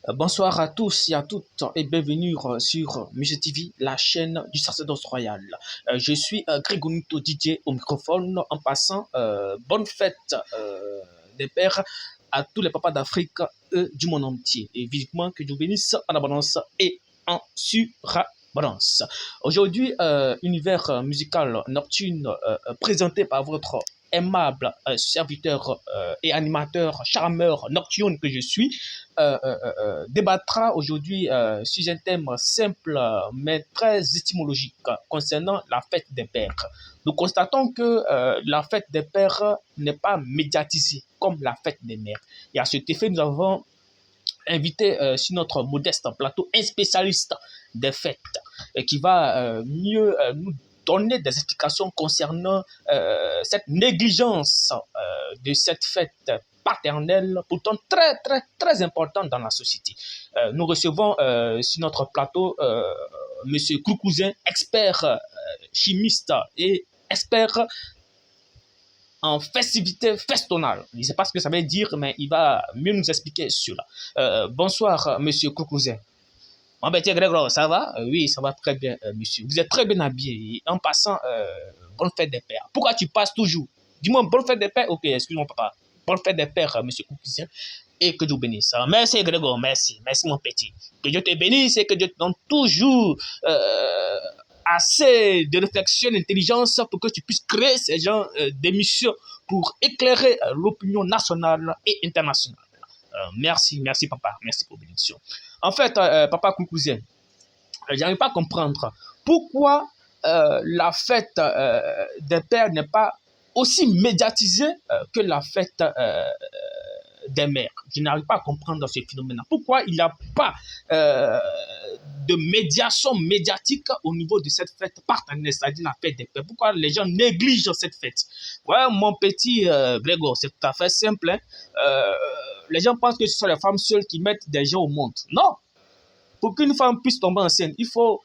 Bonsoir à tous et à toutes et bienvenue sur Musée TV, la chaîne du sacerdoce royal. Je suis Grégonito DJ au microphone en passant bonne fête des pères à tous les papas d'Afrique et du monde entier. Et vivement que Dieu bénisse en abondance et en surabondance. Aujourd'hui, univers musical nocturne présenté par votre aimable serviteur et animateur charmeur nocturne que je suis débattra aujourd'hui sur un thème simple mais très étymologique concernant la fête des pères. Nous constatons que la fête des pères n'est pas médiatisée comme la fête des mères. Et à cet effet, nous avons invité sur notre modeste plateau un spécialiste des fêtes qui va mieux nous donner des explications concernant cette négligence de cette fête paternelle, pourtant très importante dans la société. Nous recevons sur notre plateau Monsieur Koukouzin, expert chimiste et expert en festivité festonale. Je ne sais pas ce que ça veut dire, mais il va mieux nous expliquer cela. Bonsoir, Monsieur Koukouzin. Bon, ben, tiens, Grégoire, ça va? Oui, ça va très bien, monsieur. Vous êtes très bien habillé. En passant, bonne fête des pères. Pourquoi tu passes toujours? Dis-moi, bonne fête des pères? Ok, excuse-moi, papa. Bonne fête des pères, monsieur Koukouzin. Et que Dieu bénisse. Merci, Grégoire, merci. Merci, mon petit. Que Dieu te bénisse et que Dieu te donne toujours assez de réflexion, d'intelligence pour que tu puisses créer ces genres d'émissions pour éclairer l'opinion nationale et internationale. Merci papa, merci pour bénédiction. En fait, papa Koukouzin, j'arrive pas à comprendre pourquoi la fête des pères n'est pas aussi médiatisée que la fête des mères. Je n'arrive pas à comprendre ce phénomène. Pourquoi il n'y a pas de médiation médiatique au niveau de cette fête partenaire, c'est-à-dire la fête des pères? Pourquoi les gens négligent cette fête? Ouais, mon petit Grégoire, c'est tout à fait simple. Hein? Les gens pensent que ce sont les femmes seules qui mettent des gens au monde. Non! Pour qu'une femme puisse tomber enceinte, il faut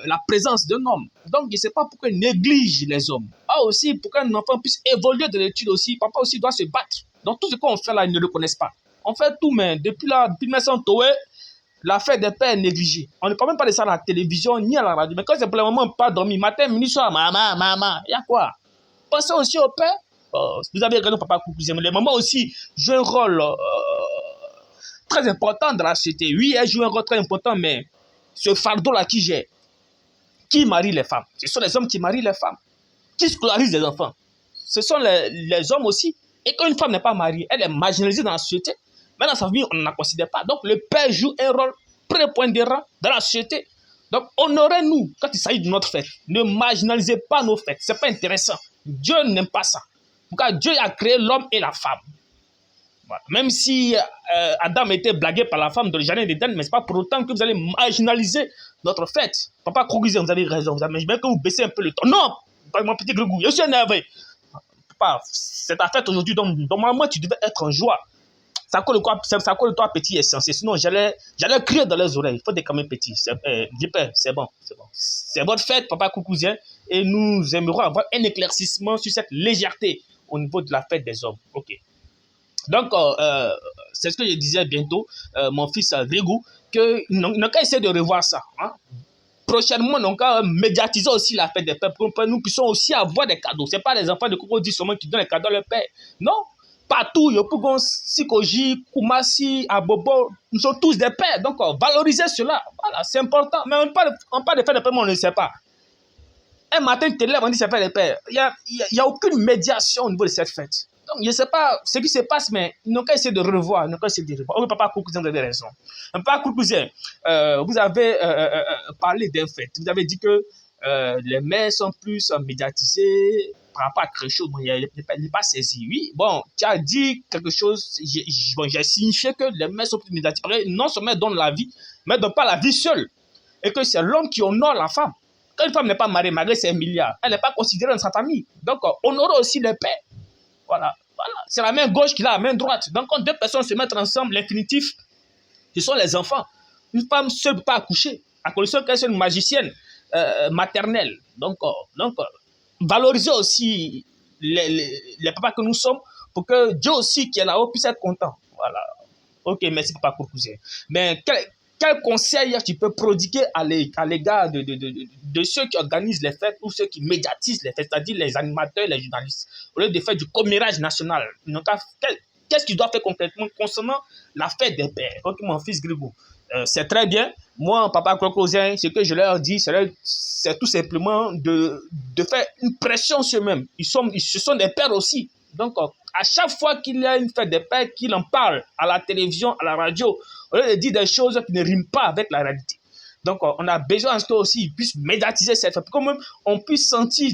la présence d'un homme. Donc, je ne sais pas pourquoi ils négligent les hommes. Ah aussi, pour qu'un enfant puisse évoluer de l'étude aussi, papa aussi doit se battre. Donc, tout ce qu'on fait là, ils ne le connaissent pas. On fait tout, mais depuis 1900, la fête des pères est négligée. On ne parle même pas de ça à la télévision ni à la radio. Mais quand c'est pour le moment, on ne peut pas dormir. Matin, midi, soir, maman, il y a quoi? Pensez aussi au père. Vous avez regardé papa Koukouzin. Les mamans aussi jouent un rôle très important dans la société. Oui, elles jouent un rôle très important, mais ce fardeau-là qui gère, qui marie les femmes? Ce sont les hommes qui marient les femmes. Qui scolarisent les enfants? Ce sont les hommes aussi. Et quand une femme n'est pas mariée, elle est marginalisée dans la société. Mais dans sa famille, on ne la considère pas. Donc, le père joue un rôle prépondérant dans la société. Donc, honorez-nous quand il s'agit de notre fête. Ne marginalisez pas nos fêtes. Ce n'est pas intéressant. Dieu n'aime pas ça. Pourquoi Dieu a créé l'homme et la femme. Voilà. Même si Adam était blagué par la femme dans le jardin d'Éden, mais ce n'est pas pour autant que vous allez marginaliser notre fête. Papa Koukouzin, vous avez raison. Mais que vous baissez un peu le ton. Non, mon petit Grégou, je suis énervé. Papa, c'est ta fête aujourd'hui, donc normalement tu devais être en joie. Ça colle toi petit et censé. Sinon, j'allais crier dans les oreilles. Il faut déclamer petit. C'est bon. C'est votre fête, papa Koukouzin. Et nous aimerons avoir un éclaircissement sur cette légèreté au niveau de la fête des hommes. Ok. Donc, c'est ce que je disais bientôt, mon fils Grégou, qu'il n'a qu'à essayer de revoir ça. Hein? Prochainement, on va médiatiser aussi la fête des pères pour que nous puissions aussi avoir des cadeaux. Ce n'est pas les enfants de Koko 10 seulement qui donnent les cadeaux à leur père. Non. Partout, Yopougon, Sikoji, Koumassi, Abobo, nous sommes tous des pères. Donc, valoriser cela, voilà, c'est important. Mais on parle de faire des pères, mais on ne le sait pas. Un matin, tu te lèves, on dit c'est faire des pères. Il n'y a aucune médiation au niveau de cette fête. Donc, je ne sais pas ce qui se passe, mais ils n'ont qu'à essayer de revoir. Oh, papa Koukouzin, vous avez raison. Papa Koukouzin, vous avez parlé d'un fait. Vous avez dit que les mères sont plus médiatisées par rapport à quelque chose. Bon, il n'est pas saisi. Oui, bon, tu as dit quelque chose. J'ai signifié que les mères sont plus médiatisées. Non seulement elles donnent la vie, mais elles ne donnent pas la vie seule. Et que c'est l'homme qui honore la femme. Quand une femme n'est pas mariée, malgré ses milliards, elle n'est pas considérée dans sa famille. Donc, honorer aussi les pères. Voilà. C'est la main gauche qui a la main droite. Donc, quand deux personnes se mettent ensemble, l'infinitif, ce sont les enfants. Une femme seule ne peut pas accoucher, à condition qu'elle soit une magicienne maternelle. Donc, valoriser aussi les papas que nous sommes pour que Dieu aussi qui est là-haut puisse être content. Voilà. Ok, merci papa cousin. Mais quel conseil tu peux prodiguer à l'égard de ceux qui organisent les fêtes ou ceux qui médiatisent les fêtes, c'est-à-dire les animateurs, les journalistes, au lieu de faire du commérage national? Qu'est-ce qu'ils doivent faire concrètement concernant la fête des pères? Ok, mon fils Grigou, c'est très bien. Moi, papa cousin, ce que je leur dis, c'est tout simplement de faire une pression sur eux-mêmes. Ce sont des pères aussi. Donc, à chaque fois qu'il y a une fête des pères, qu'il en parle à la télévision, à la radio, au lieu de dire des choses qui ne riment pas avec la réalité. Donc, on a besoin qu'eux aussi ils puissent médiatiser cette fête. Pour que même on puisse sentir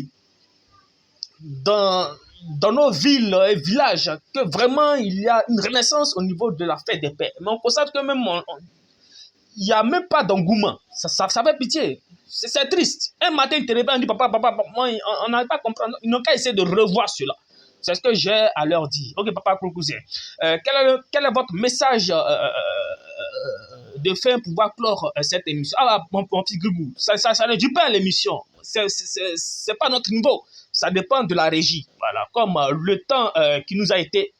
dans nos villes et villages que vraiment il y a une renaissance au niveau de la fête des pères. Mais on constate que même il n'y a même pas d'engouement. Ça fait pitié. C'est triste. Un matin, il te réveille, on dit papa, moi, on n'arrive pas à comprendre. Ils n'ont qu'à essayer de revoir cela. C'est ce que j'ai à leur dire. Ok, papa cousin. Quel est votre message de fin pour pouvoir clore cette émission? Ah, mon petit Grigou, ça ne dit pas l'émission. C'est pas notre niveau. Ça dépend de la régie. Voilà. Comme le temps qui nous a été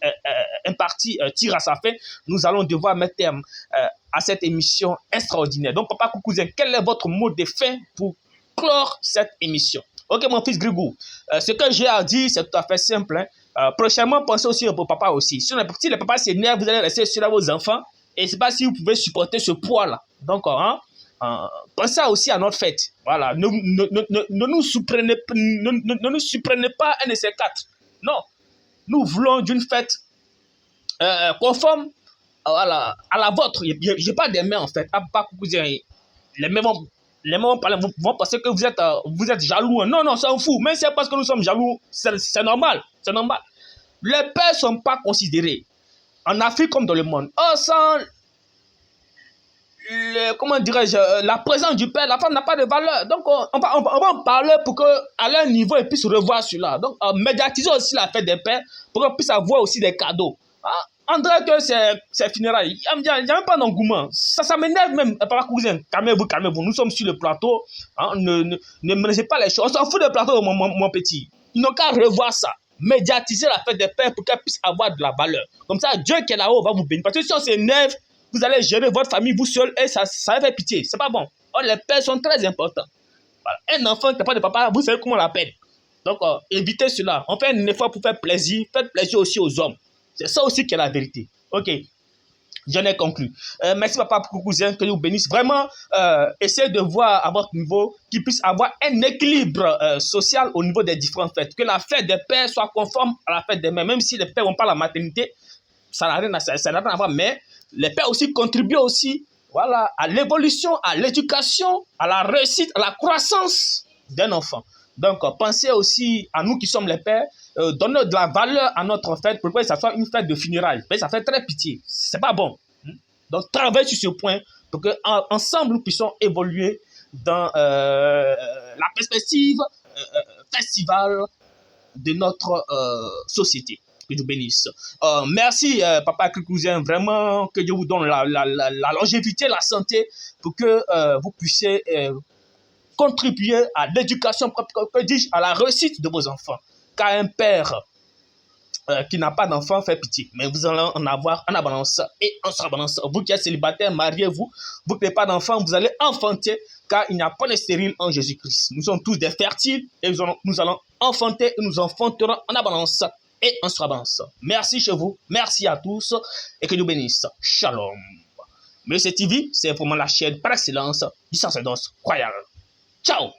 imparti tire à sa fin, nous allons devoir mettre terme à cette émission extraordinaire. Donc, papa cousin, quel est votre mot de fin pour clore cette émission? Ok, mon fils Grigou, ce que j'ai à dire, c'est tout à fait simple. Hein. Prochainement, pensez aussi au papa aussi. Si les papas s'énervent, vous allez rester sur vos enfants. Et je ne sais pas si vous pouvez supporter ce poids-là. Donc, pensez aussi à notre fête. Voilà. Ne nous supprenez pas un de ces quatre. Non. Nous voulons d'une fête conforme à la vôtre. Je n'ai pas des mains, en fait. Les mains vont penser que vous êtes jaloux. Non, on s'en fout. Même si c'est parce que nous sommes jaloux, c'est normal. C'est normal. Les pères ne sont pas considérés en Afrique comme dans le monde. Sans la présence du père, la femme n'a pas de valeur. Donc, on va en parler pour qu'à leur niveau, ils puissent revoir cela. Donc, médiatiser aussi la fête des pères pour qu'on puisse avoir aussi des cadeaux. On dirait que c'est funérailles. Il n'y a même pas d'engouement. Ça m'énerve même. Papa cousin, calmez-vous. Nous sommes sur le plateau. Ne menacez pas les choses. On s'en fout du plateau, mon petit. Ils n'ont qu'à revoir ça. Médiatiser la fête des pères pour qu'elle puisse avoir de la valeur. Comme ça, Dieu qui est là-haut va vous bénir. Parce que si on s'énerve, vous allez gérer votre famille vous seul et ça fait pitié. C'est pas bon. Or, les pères sont très importants. Voilà. Un enfant qui n'a pas de papa, vous savez comment on l'appelle. Donc, évitez cela. On fait un effort pour faire plaisir. Faites plaisir aussi aux hommes. C'est ça aussi qui est la vérité. Ok. J'en ai conclu. Merci papa pour cousin, que Dieu vous bénisse. Vraiment, essayez de voir à votre niveau qu'il puisse avoir un équilibre social au niveau des différentes fêtes. Que la fête des pères soit conforme à la fête des mères. Même si les pères n'ont pas la maternité, ça n'a rien à voir. Mais les pères aussi contribuent aussi, voilà, à l'évolution, à l'éducation, à la réussite, à la croissance d'un enfant. Donc, pensez aussi à nous qui sommes les pères, donnez de la valeur à notre fête pour que ça soit une fête de funérailles. Ça fait très pitié. C'est pas bon. Donc, travaillez sur ce point pour qu'ensemble, nous puissions évoluer dans la perspective festivale de notre société. Que Dieu bénisse. Merci, papa cousin. Vraiment, que Dieu vous donne la longévité, la santé pour que vous puissiez contribuer à l'éducation, que dis-je, à la réussite de vos enfants. Car un père qui n'a pas d'enfant fait pitié. Mais vous allez en avoir en abondance et en surabondance. Vous qui êtes célibataire, mariez-vous. Vous qui n'avez pas d'enfant, vous allez enfanter, car il n'y a pas de stérile en Jésus-Christ. Nous sommes tous des fertiles et nous allons enfanter et nous enfanterons en abondance et en surabondance. Merci chez vous, merci à tous et que Dieu bénisse. Shalom. Monsieur TV, c'est vraiment la chaîne par excellence du sacerdoce royal. Ciao!